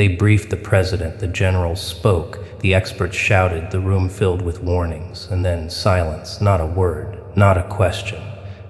They briefed the president, the generals spoke, the experts shouted, the room filled with warnings, and then silence, not a word, not a question,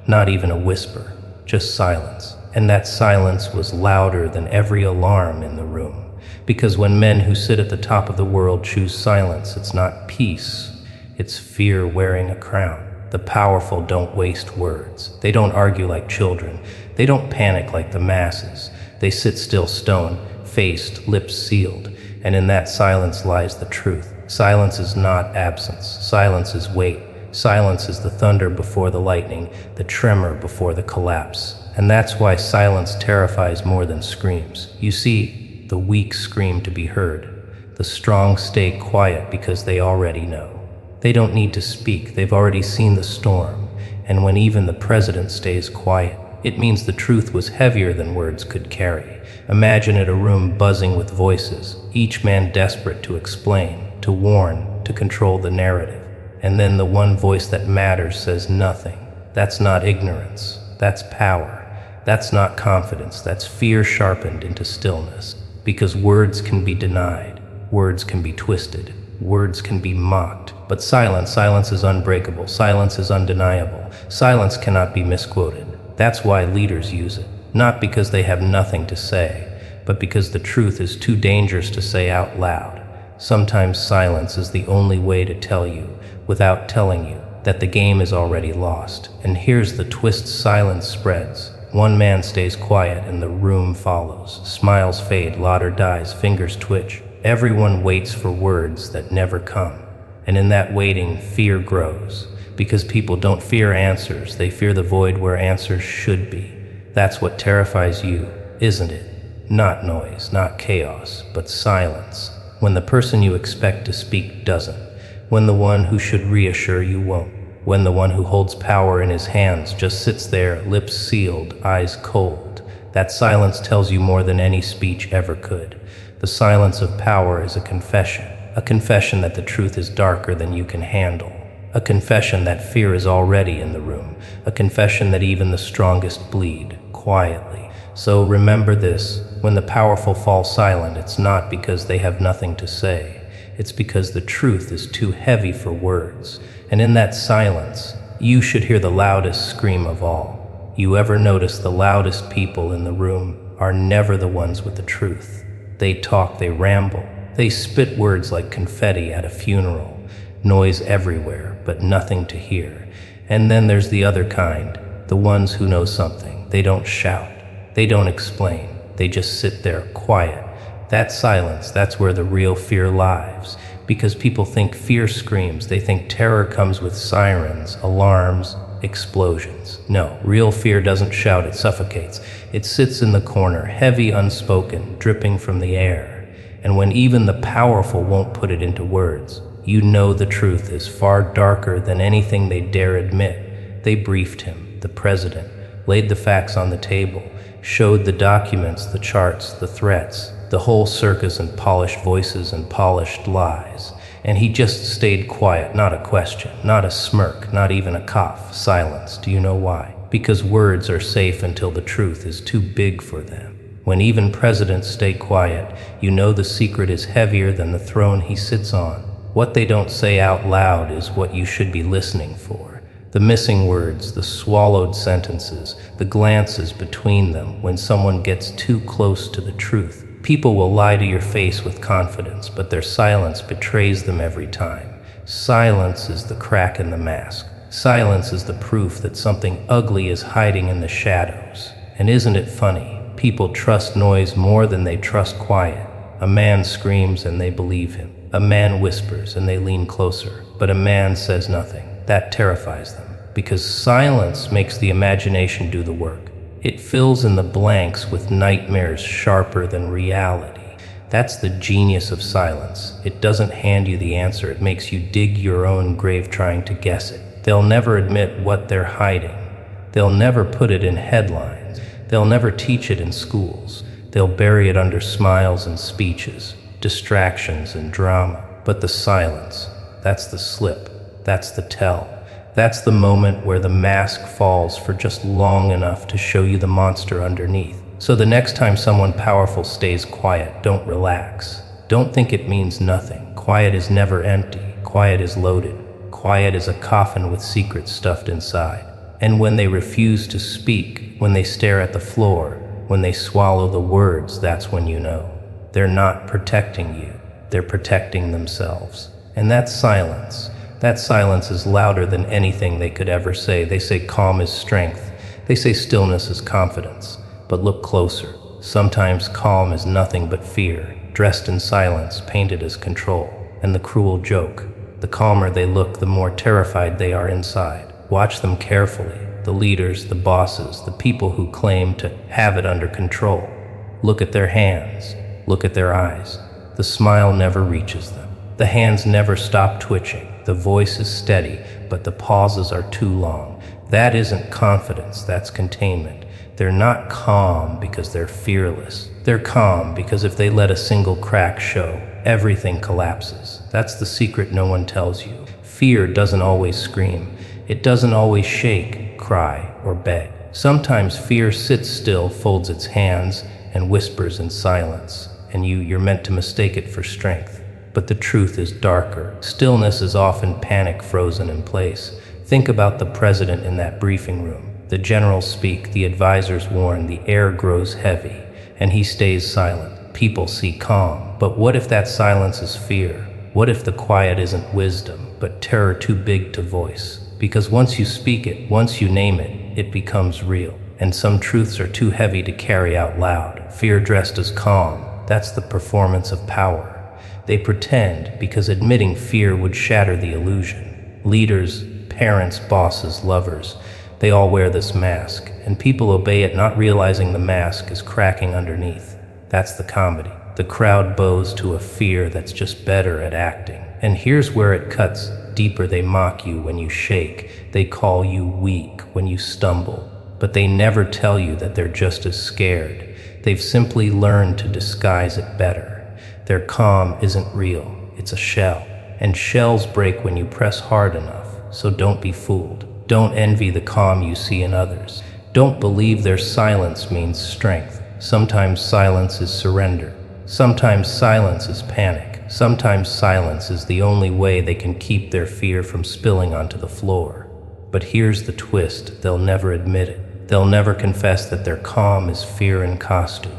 not even a whisper, just silence. And that silence was louder than every alarm in the room. Because when men who sit at the top of the world choose silence, it's not peace, it's fear wearing a crown. The powerful don't waste words. They don't argue like children. They don't panic like the masses. They sit still, stone-faced, lips sealed. And in that silence lies the truth. Silence is not absence. Silence is weight. Silence is the thunder before the lightning, the tremor before the collapse. And that's why silence terrifies more than screams. You see, the weak scream to be heard. The strong stay quiet because they already know. They don't need to speak, they've already seen the storm. And when even the president stays quiet, it means the truth was heavier than words could carry. Imagine it, a room buzzing with voices, each man desperate to explain, to warn, to control the narrative. And then the one voice that matters says nothing. That's not ignorance, that's power. That's not confidence, that's fear sharpened into stillness. Because words can be denied, words can be twisted, words can be mocked. But silence is unbreakable, silence is undeniable. Silence cannot be misquoted. That's why leaders use it. Not because they have nothing to say, but because the truth is too dangerous to say out loud. Sometimes silence is the only way to tell you, without telling you, that the game is already lost. And here's the twist: silence spreads. One man stays quiet and the room follows. Smiles fade, laughter dies, fingers twitch. Everyone waits for words that never come. And in that waiting, fear grows. Because people don't fear answers, they fear the void where answers should be. That's what terrifies you, isn't it? Not noise, not chaos, but silence. When the person you expect to speak doesn't. When the one who should reassure you won't. When the one who holds power in his hands just sits there, lips sealed, eyes cold. That silence tells you more than any speech ever could. The silence of power is a confession that the truth is darker than you can handle. A confession that fear is already in the room. A confession that even the strongest bleed, quietly. So remember this, when the powerful fall silent, it's not because they have nothing to say. It's because the truth is too heavy for words. And in that silence, you should hear the loudest scream of all. You ever notice the loudest people in the room are never the ones with the truth? They talk, they ramble, they spit words like confetti at a funeral. Noise everywhere, but nothing to hear. And then there's the other kind, the ones who know something. They don't shout, they don't explain, they just sit there quiet. That silence, that's where the real fear lies. Because people think fear screams, they think terror comes with sirens, alarms, explosions. No, real fear doesn't shout, it suffocates. It sits in the corner, heavy, unspoken, dripping from the air. And when even the powerful won't put it into words, you know the truth is far darker than anything they dare admit. They briefed him, the president, laid the facts on the table, showed the documents, the charts, the threats, the whole circus and polished voices and polished lies. And he just stayed quiet, not a question, not a smirk, not even a cough, silence. Do you know why? Because words are safe until the truth is too big for them. When even presidents stay quiet, you know the secret is heavier than the throne he sits on. What they don't say out loud is what you should be listening for. The missing words, the swallowed sentences, the glances between them when someone gets too close to the truth. People will lie to your face with confidence, but their silence betrays them every time. Silence is the crack in the mask. Silence is the proof that something ugly is hiding in the shadows. And isn't it funny? People trust noise more than they trust quiet. A man screams and they believe him. A man whispers and they lean closer. But a man says nothing. That terrifies them. Because silence makes the imagination do the work. It fills in the blanks with nightmares sharper than reality. That's the genius of silence. It doesn't hand you the answer, it makes you dig your own grave trying to guess it. They'll never admit what they're hiding. They'll never put it in headlines. They'll never teach it in schools. They'll bury it under smiles and speeches, distractions and drama. But the silence, that's the slip, that's the tell. That's the moment where the mask falls for just long enough to show you the monster underneath. So the next time someone powerful stays quiet, don't relax. Don't think it means nothing. Quiet is never empty. Quiet is loaded. Quiet is a coffin with secrets stuffed inside. And when they refuse to speak, when they stare at the floor, when they swallow the words, that's when you know. They're not protecting you. They're protecting themselves. And that's silence. That silence is louder than anything they could ever say. They say calm is strength. They say stillness is confidence. But look closer. Sometimes calm is nothing but fear, dressed in silence, painted as control. And the cruel joke, the calmer they look, the more terrified they are inside. Watch them carefully. The leaders, the bosses, the people who claim to have it under control. Look at their hands. Look at their eyes. The smile never reaches them. The hands never stop twitching. The voice is steady, but the pauses are too long. That isn't confidence, that's containment. They're not calm because they're fearless. They're calm because if they let a single crack show, everything collapses. That's the secret no one tells you. Fear doesn't always scream. It doesn't always shake, cry, or beg. Sometimes fear sits still, folds its hands, and whispers in silence. And you're meant to mistake it for strength. But the truth is darker. Stillness is often panic frozen in place. Think about the president in that briefing room. The generals speak, the advisors warn, the air grows heavy, and he stays silent. People see calm. But what if that silence is fear? What if the quiet isn't wisdom, but terror too big to voice? Because once you speak it, once you name it, it becomes real. And some truths are too heavy to carry out loud. Fear dressed as calm, that's the performance of power. They pretend because admitting fear would shatter the illusion. Leaders, parents, bosses, lovers, they all wear this mask, and people obey it not realizing the mask is cracking underneath. That's the comedy. The crowd bows to a fear that's just better at acting. And here's where it cuts deeper. They mock you when you shake. They call you weak when you stumble. But they never tell you that they're just as scared. They've simply learned to disguise it better. Their calm isn't real. It's a shell. And shells break when you press hard enough. So don't be fooled. Don't envy the calm you see in others. Don't believe their silence means strength. Sometimes silence is surrender. Sometimes silence is panic. Sometimes silence is the only way they can keep their fear from spilling onto the floor. But here's the twist, they'll never admit it. They'll never confess that their calm is fear in costume.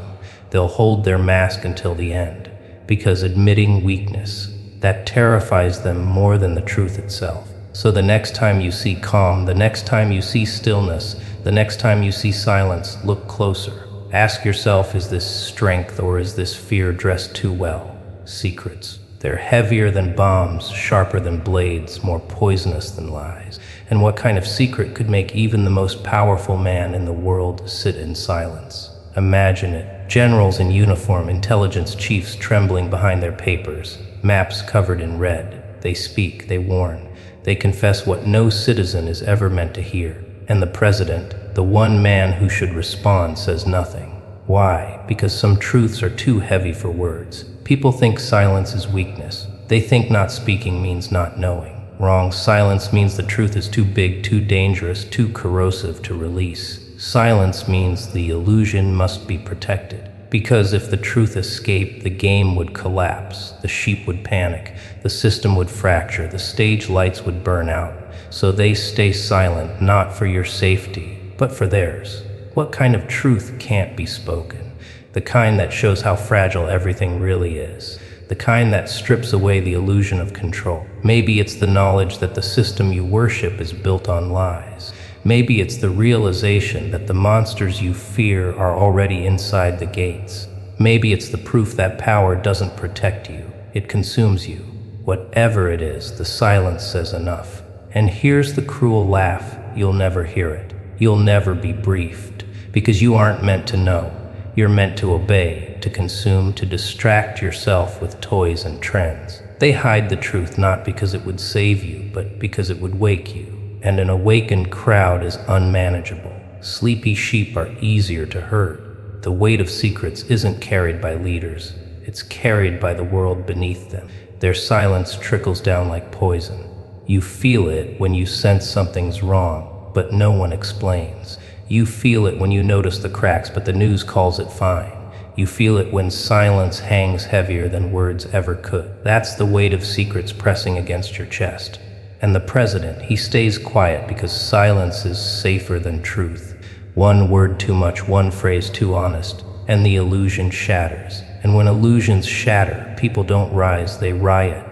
They'll hold their mask until the end, because admitting weakness, that terrifies them more than the truth itself. So the next time you see calm, the next time you see stillness, the next time you see silence, look closer. Ask yourself, is this strength or is this fear dressed too well? Secrets. They're heavier than bombs, sharper than blades, more poisonous than lies. And what kind of secret could make even the most powerful man in the world sit in silence? Imagine it. Generals in uniform, intelligence chiefs trembling behind their papers, maps covered in red. They speak, they warn. They confess what no citizen is ever meant to hear. And the president, the one man who should respond, says nothing. Why? Because some truths are too heavy for words. People think silence is weakness. They think not speaking means not knowing. Wrong. Silence means the truth is too big, too dangerous, too corrosive to release. Silence means the illusion must be protected. Because if the truth escaped, the game would collapse, the sheep would panic, the system would fracture, the stage lights would burn out. So they stay silent, not for your safety, but for theirs. What kind of truth can't be spoken? The kind that shows how fragile everything really is. The kind that strips away the illusion of control. Maybe it's the knowledge that the system you worship is built on lies. Maybe it's the realization that the monsters you fear are already inside the gates. Maybe it's the proof that power doesn't protect you, it consumes you. Whatever it is, the silence says enough. And here's the cruel laugh, you'll never hear it. You'll never be briefed, because you aren't meant to know. You're meant to obey, to consume, to distract yourself with toys and trends. They hide the truth not because it would save you, but because it would wake you. And an awakened crowd is unmanageable. Sleepy sheep are easier to herd. The weight of secrets isn't carried by leaders. It's carried by the world beneath them. Their silence trickles down like poison. You feel it when you sense something's wrong, but no one explains. You feel it when you notice the cracks, but the news calls it fine. You feel it when silence hangs heavier than words ever could. That's the weight of secrets pressing against your chest. And the president, he stays quiet because silence is safer than truth. One word too much, one phrase too honest, and the illusion shatters. And when illusions shatter, people don't rise, they riot.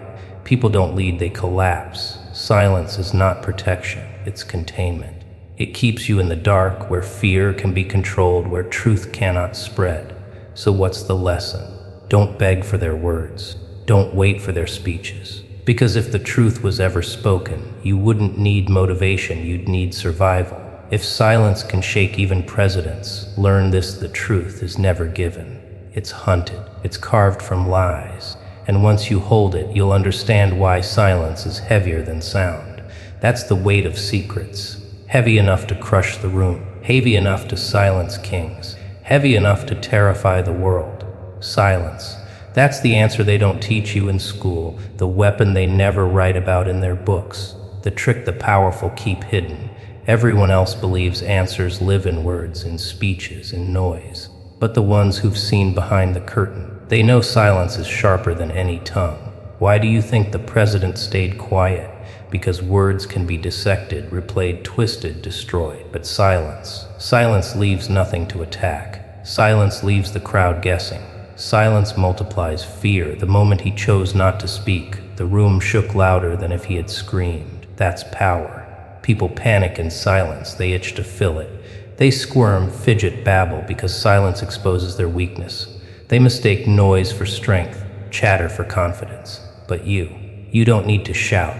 People don't lead, they collapse. Silence is not protection, it's containment. It keeps you in the dark, where fear can be controlled, where truth cannot spread. So what's the lesson? Don't beg for their words. Don't wait for their speeches. Because if the truth was ever spoken, you wouldn't need motivation, you'd need survival. If silence can shake even presidents, learn this: the truth is never given. It's hunted, it's carved from lies. And once you hold it, you'll understand why silence is heavier than sound. That's the weight of secrets. Heavy enough to crush the room, heavy enough to silence kings, heavy enough to terrify the world. Silence. That's the answer they don't teach you in school, the weapon they never write about in their books, the trick the powerful keep hidden. Everyone else believes answers live in words, in speeches, in noise. But the ones who've seen behind the curtain, they know silence is sharper than any tongue. Why do you think the president stayed quiet? Because words can be dissected, replayed, twisted, destroyed. But silence leaves nothing to attack. Silence leaves the crowd guessing. Silence multiplies fear. The moment he chose not to speak, the room shook louder than if he had screamed. That's power. People panic in silence. They itch to fill it. They squirm, fidget, babble because silence exposes their weakness. They mistake noise for strength, chatter for confidence. But you don't need to shout.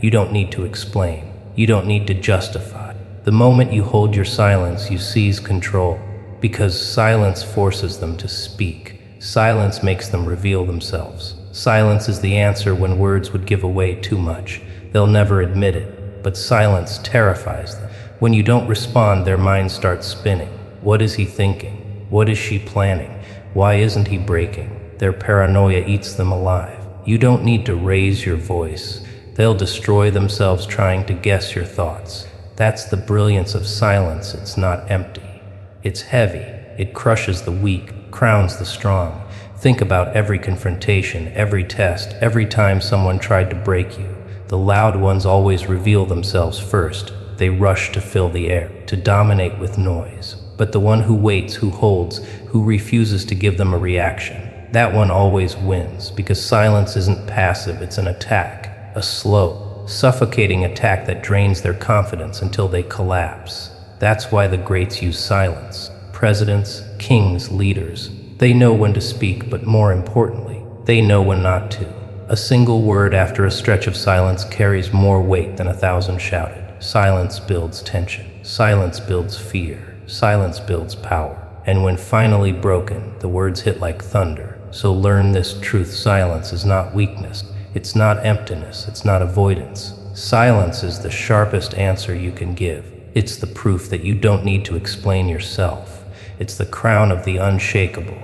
You don't need to explain. You don't need to justify. The moment you hold your silence, you seize control, because silence forces them to speak. Silence makes them reveal themselves. Silence is the answer when words would give away too much. They'll never admit it, but silence terrifies them. When you don't respond, their minds start spinning. What is he thinking? What is she planning? Why isn't he breaking? Their paranoia eats them alive. You don't need to raise your voice. They'll destroy themselves trying to guess your thoughts. That's the brilliance of silence. It's not empty. It's heavy. It crushes the weak, crowns the strong. Think about every confrontation, every test, every time someone tried to break you. The loud ones always reveal themselves first. They rush to fill the air, to dominate with noise. But the one who waits, who holds, who refuses to give them a reaction, that one always wins, because silence isn't passive, it's an attack, a slow, suffocating attack that drains their confidence until they collapse. That's why the greats use silence. Presidents, kings, leaders, they know when to speak, but more importantly, they know when not to. A single word after a stretch of silence carries more weight than 1,000 shouted. Silence builds tension. Silence builds fear. Silence builds power. And when finally broken, the words hit like thunder. So learn this truth: silence is not weakness. It's not emptiness. It's not avoidance. Silence is the sharpest answer you can give. It's the proof that you don't need to explain yourself. It's the crown of the unshakable.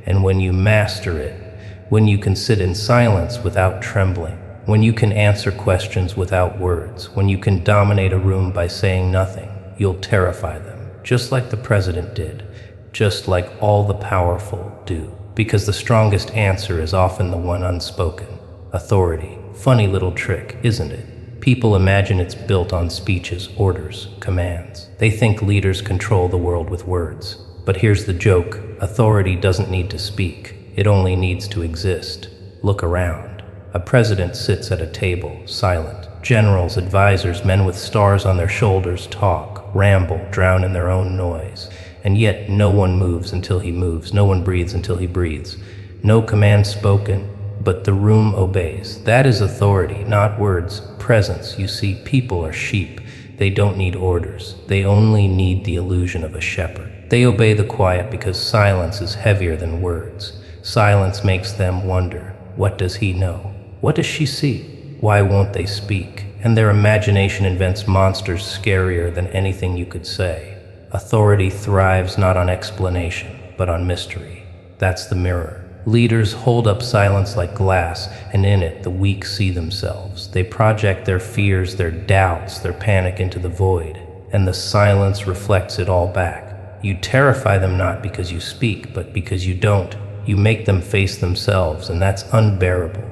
And when you master it, when you can sit in silence without trembling, when you can answer questions without words, when you can dominate a room by saying nothing, you'll terrify them, just like the president did, just like all the powerful do. Because the strongest answer is often the one unspoken. Authority. Funny little trick, isn't it? People imagine it's built on speeches, orders, commands. They think leaders control the world with words. But here's the joke: authority doesn't need to speak. It only needs to exist. Look around. A president sits at a table, silent. Generals, advisors, men with stars on their shoulders talk, ramble, drown in their own noise. And yet no one moves until he moves. No one breathes until he breathes. No command spoken, but the room obeys. That is authority, not words, presence. You see, people are sheep. They don't need orders. They only need the illusion of a shepherd. They obey the quiet because silence is heavier than words. Silence makes them wonder, what does he know? What does she see? Why won't they speak? And their imagination invents monsters scarier than anything you could say. Authority thrives not on explanation, but on mystery. That's the mirror. Leaders hold up silence like glass, and in it the weak see themselves. They project their fears, their doubts, their panic into the void. and the silence reflects it all back. You terrify them not because you speak, but because you don't. You make them face themselves, and that's unbearable.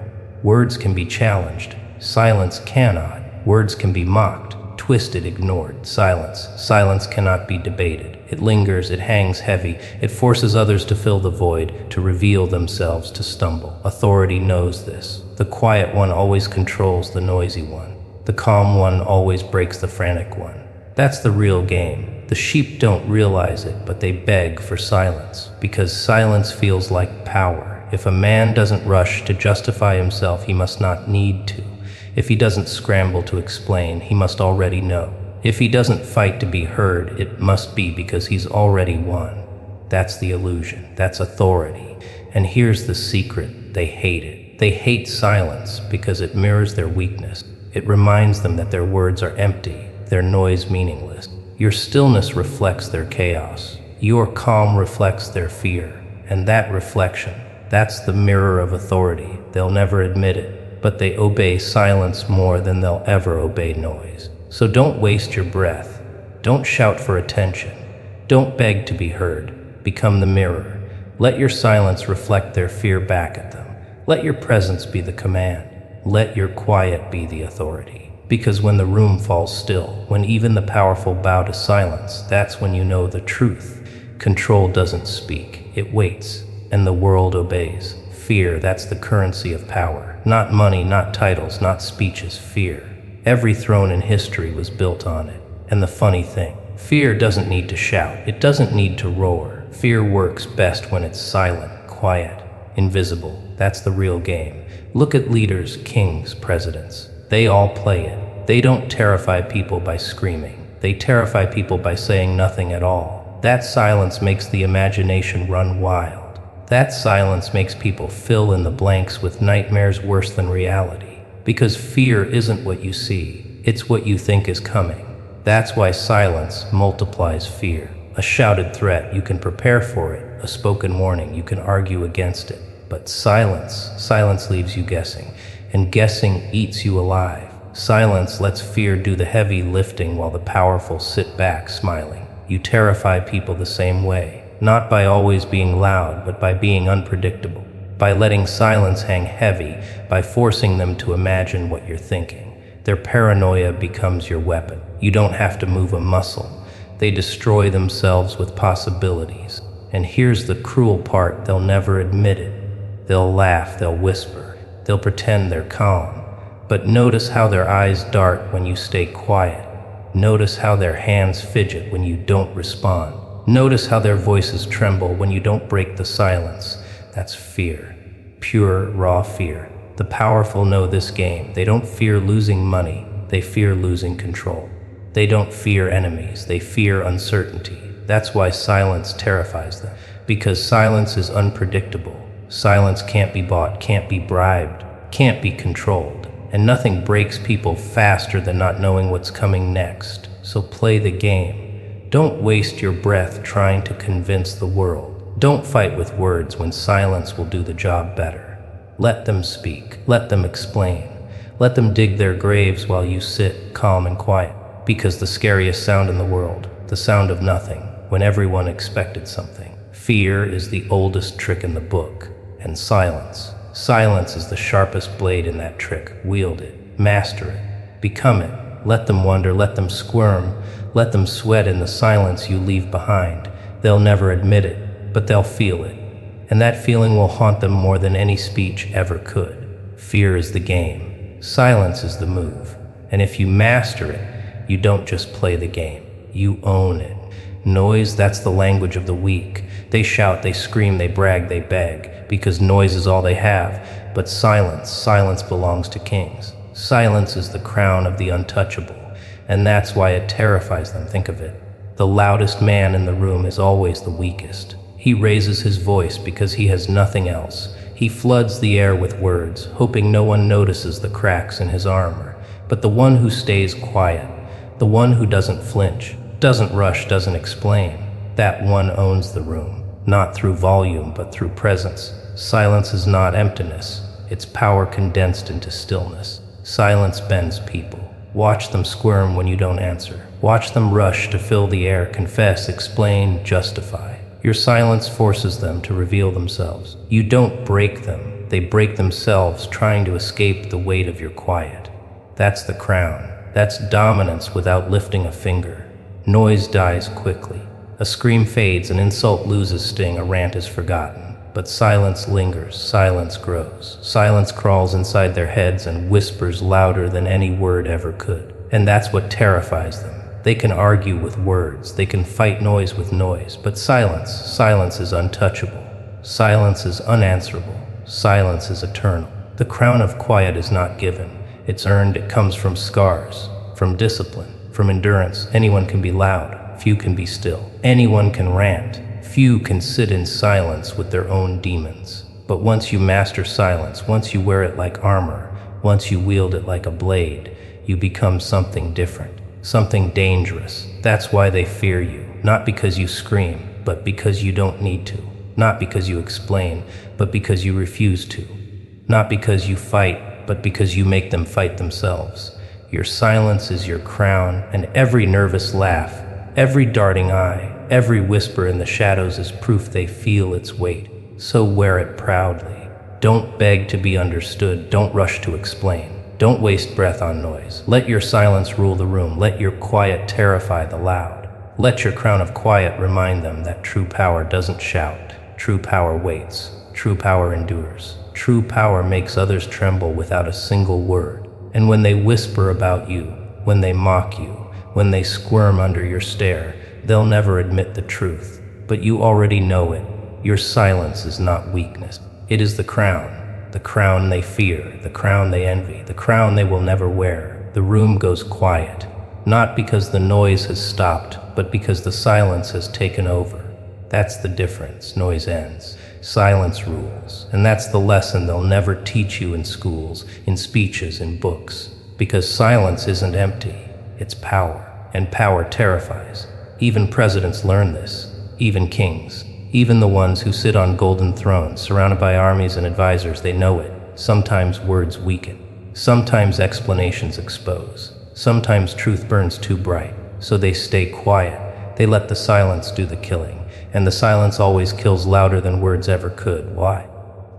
Words can be challenged. Silence cannot. Words can be mocked, twisted, ignored. Silence cannot be debated. It lingers, it hangs heavy. It forces others to fill the void, to reveal themselves, to stumble. Authority knows this. The quiet one always controls the noisy one. The calm one always breaks the frantic one. That's the real game. The sheep don't realize it, but they beg for silence, because silence feels like power. If a man doesn't rush to justify himself, he must not need to. If he doesn't scramble to explain, he must already know. If he doesn't fight to be heard, it must be because he's already won. That's the illusion. That's authority. And here's the secret. They hate it. They hate silence because it mirrors their weakness. It reminds them that their words are empty, their noise meaningless. Your stillness reflects their chaos. Your calm reflects their fear. And that reflection, that's the mirror of authority. They'll never admit it, but they obey silence more than they'll ever obey noise. So don't waste your breath. Don't shout for attention. Don't beg to be heard. Become the mirror. Let your silence reflect their fear back at them. Let your presence be the command. Let your quiet be the authority. Because when the room falls still, when even the powerful bow to silence, that's when you know the truth. Control doesn't speak, it waits, and the world obeys. Fear, that's the currency of power. Not money, not titles, not speeches, fear. Every throne in history was built on it. And the funny thing, fear doesn't need to shout, it doesn't need to roar. Fear works best when it's silent, quiet, invisible. That's the real game. Look at leaders, kings, presidents. They all play it. They don't terrify people by screaming. They terrify people by saying nothing at all. That silence makes the imagination run wild. That silence makes people fill in the blanks with nightmares worse than reality. Because fear isn't what you see, it's what you think is coming. That's why silence multiplies fear. A shouted threat, you can prepare for it. A spoken warning, you can argue against it. But silence leaves you guessing. And guessing eats you alive. Silence lets fear do the heavy lifting while the powerful sit back smiling. You terrify people the same way, not by always being loud, but by being unpredictable, by letting silence hang heavy, by forcing them to imagine what you're thinking. Their paranoia becomes your weapon. You don't have to move a muscle. They destroy themselves with possibilities. And here's the cruel part, they'll never admit it. They'll laugh, they'll whisper. They'll pretend they're calm, but notice how their eyes dart when you stay quiet. Notice how their hands fidget when you don't respond. Notice how their voices tremble when you don't break the silence. That's fear, pure, raw fear. The powerful know this game. They don't fear losing money, they fear losing control. They don't fear enemies, they fear uncertainty. That's why silence terrifies them, because silence is unpredictable. Silence can't be bought, can't be bribed, can't be controlled. And nothing breaks people faster than not knowing what's coming next. So play the game. Don't waste your breath trying to convince the world. Don't fight with words when silence will do the job better. Let them speak. Let them explain. Let them dig their graves while you sit calm and quiet. Because the scariest sound in the world, the sound of nothing, when everyone expected something. Fear is the oldest trick in the book. And silence is the sharpest blade in that trick. Wield it, master it, become it. Let them wonder, let them squirm, let them sweat in the silence you leave behind. They'll never admit it, but they'll feel it. And that feeling will haunt them more than any speech ever could. Fear is the game. Silence is the move. And if you master it, you don't just play the game, you own it. Noise, that's the language of the weak. They shout, they scream, they brag, they beg, because noise is all they have. But silence belongs to kings. Silence is the crown of the untouchable, and that's why it terrifies them. Think of it. The loudest man in the room is always the weakest. He raises his voice because he has nothing else. He floods the air with words, hoping no one notices the cracks in his armor. But the one who stays quiet, the one who doesn't flinch, doesn't rush, doesn't explain, that one owns the room, not through volume, but through presence. Silence is not emptiness, it's power condensed into stillness. Silence bends people. Watch them squirm when you don't answer. Watch them rush to fill the air, confess, explain, justify. Your silence forces them to reveal themselves. You don't break them, they break themselves, trying to escape the weight of your quiet. That's the crown. That's dominance without lifting a finger. Noise dies quickly. A scream fades, an insult loses sting, a rant is forgotten. But silence lingers, silence grows. Silence crawls inside their heads and whispers louder than any word ever could. And that's what terrifies them. They can argue with words, they can fight noise with noise, but silence is untouchable. Silence is unanswerable. Silence is eternal. The crown of quiet is not given. It's earned. It comes from scars, from discipline, from endurance. Anyone can be loud, few can be still. Anyone can rant, few can sit in silence with their own demons. But once you master silence, once you wear it like armor, once you wield it like a blade, you become something different, something dangerous. That's why they fear you, not because you scream, but because you don't need to. Not because you explain, but because you refuse to. Not because you fight, but because you make them fight themselves. Your silence is your crown, and every nervous laugh, every darting eye, every whisper in the shadows is proof they feel its weight. So wear it proudly. Don't beg to be understood. Don't rush to explain. Don't waste breath on noise. Let your silence rule the room. Let your quiet terrify the loud. Let your crown of quiet remind them that true power doesn't shout. True power waits. True power endures. True power makes others tremble without a single word. And when they whisper about you, when they mock you, when they squirm under your stare, they'll never admit the truth. But you already know it. Your silence is not weakness. It is the crown they fear, the crown they envy, the crown they will never wear. The room goes quiet, not because the noise has stopped, but because the silence has taken over. That's the difference. Noise ends. Silence rules. And that's the lesson they'll never teach you in schools, in speeches, in books. Because silence isn't empty. It's power. And power terrifies. Even presidents learn this. Even kings. Even the ones who sit on golden thrones, surrounded by armies and advisors, they know it. Sometimes words weaken. Sometimes explanations expose. Sometimes truth burns too bright. So they stay quiet. They let the silence do the killing. And the silence always kills louder than words ever could. Why?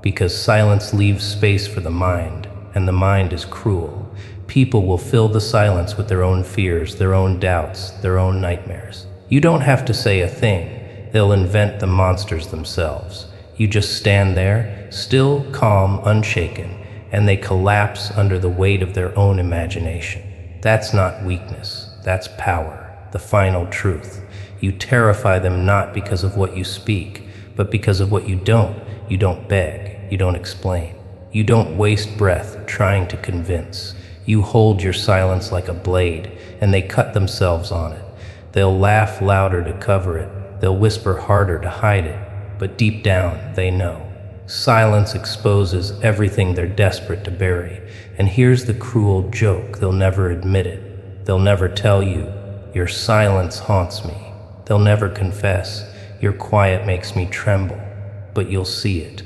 Because silence leaves space for the mind, and the mind is cruel. People will fill the silence with their own fears, their own doubts, their own nightmares. You don't have to say a thing. They'll invent the monsters themselves. You just stand there, still, calm, unshaken, and they collapse under the weight of their own imagination. That's not weakness. That's power, the final truth. You terrify them not because of what you speak, but because of what you don't. You don't beg. You don't explain. You don't waste breath trying to convince. You hold your silence like a blade, and they cut themselves on it. They'll laugh louder to cover it. They'll whisper harder to hide it. But deep down, they know. Silence exposes everything they're desperate to bury. And here's the cruel joke. They'll never admit it. They'll never tell you, your silence haunts me. They'll never confess, your quiet makes me tremble. But you'll see it.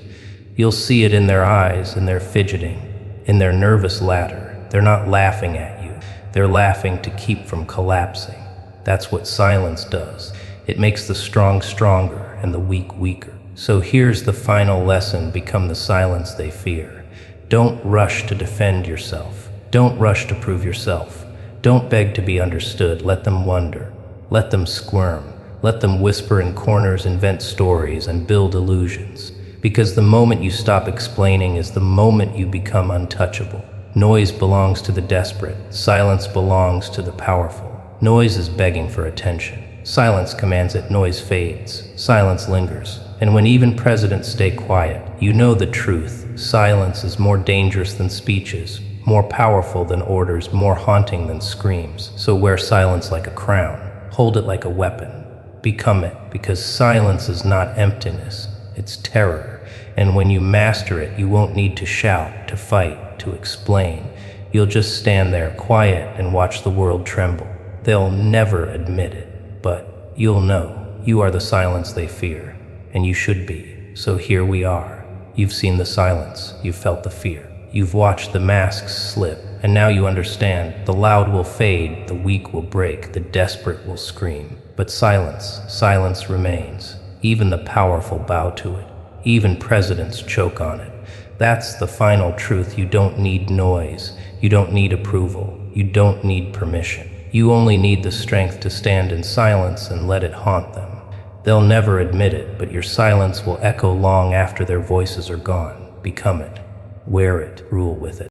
You'll see it in their eyes, in their fidgeting, in their nervous laughter. They're not laughing at you. They're laughing to keep from collapsing. That's what silence does. It makes the strong stronger and the weak weaker. So here's the final lesson: become the silence they fear. Don't rush to defend yourself. Don't rush to prove yourself. Don't beg to be understood. Let them wonder. Let them squirm. Let them whisper in corners, invent stories, and build illusions. Because the moment you stop explaining is the moment you become untouchable. Noise belongs to the desperate. Silence belongs to the powerful. Noise is begging for attention. Silence commands it. Noise fades. Silence lingers. And when even presidents stay quiet, you know the truth. Silence is more dangerous than speeches, more powerful than orders, more haunting than screams. So wear silence like a crown. Hold it like a weapon. Become it, because silence is not emptiness. It's terror. And when you master it, you won't need to shout, to fight, to explain. You'll just stand there quiet and watch the world tremble. They'll never admit it, but you'll know you are the silence they fear. And you should be. So here we are. You've seen the silence. You've felt the fear. You've watched the masks slip, and now you understand. The loud will fade, the weak will break, the desperate will scream. But silence remains. Even the powerful bow to it. Even presidents choke on it. That's the final truth. You don't need noise. You don't need approval. You don't need permission. You only need the strength to stand in silence and let it haunt them. They'll never admit it, but your silence will echo long after their voices are gone. Become it. Wear it. Rule with it.